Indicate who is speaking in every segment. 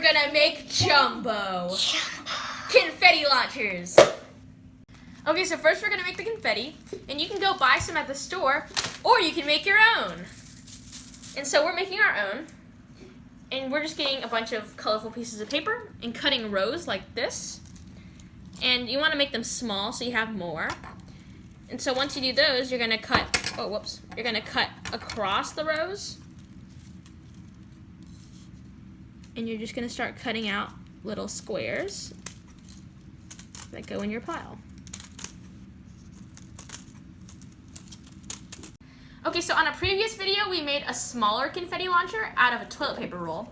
Speaker 1: we're gonna make jumbo confetti launchers. Okay, so first we're gonna make the confetti, and you can go buy some at the store, or you can make your own. And so we're making our own, and we're just getting a bunch of colorful pieces of paper and cutting rows like this. And you want to make them small so you have more. And so once you do those, you're gonna cut. Oh, whoops! You're gonna cut across the rows, and you're just gonna start cutting out little squares that go in your pile. Okay, so on a previous video, we made a smaller confetti launcher out of a toilet paper roll,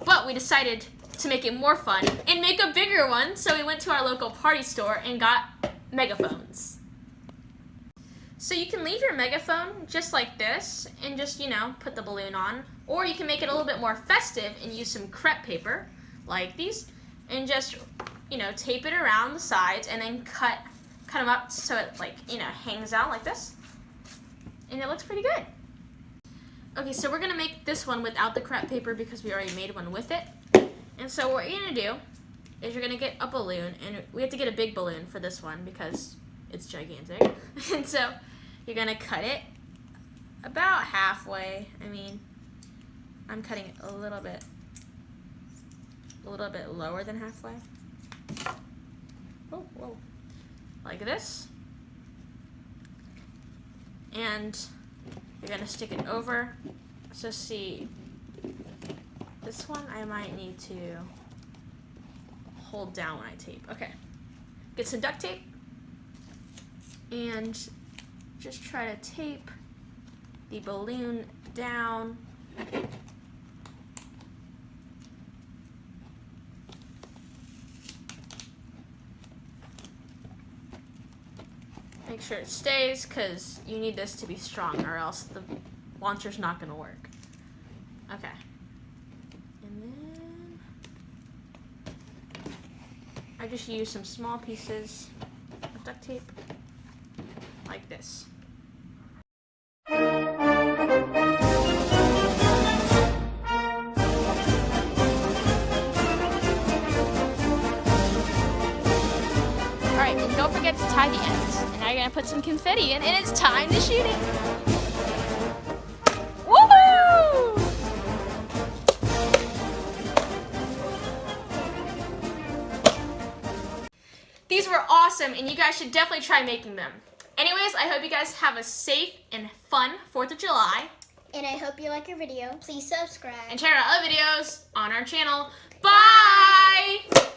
Speaker 1: but we decided to make it more fun and make a bigger one, so we went to our local party store and got megaphones. So you can leave your megaphone just like this and just, put the balloon on, or you can make it a little bit more festive and use some crepe paper, like these, and just, tape it around the sides and then cut them up so it, hangs out like this. And it looks pretty good. Okay, so we're gonna make this one without the crepe paper because we already made one with it. And so what you're gonna do is you're gonna get a balloon, and we have to get a big balloon for this one because it's gigantic. And so you're gonna cut it about halfway. I'm cutting it a little bit lower than halfway. Oh, whoa. Like this. And you're gonna stick it over. So see, this one I might need to hold down when I tape. Okay, get some duct tape and just try to tape the balloon down. Make sure it stays, because you need this to be strong or else the launcher's not going to work. Okay. And then I just use some small pieces of duct tape like this. Alright, and don't forget to tie the ends. And now you're going to put some confetti in, and it's time to shoot it. Woohoo! These were awesome, and you guys should definitely try making them. Anyways, I hope you guys have a safe and fun 4th of July.
Speaker 2: And I hope you like our video. Please subscribe.
Speaker 1: And check out our other videos on our channel. Bye!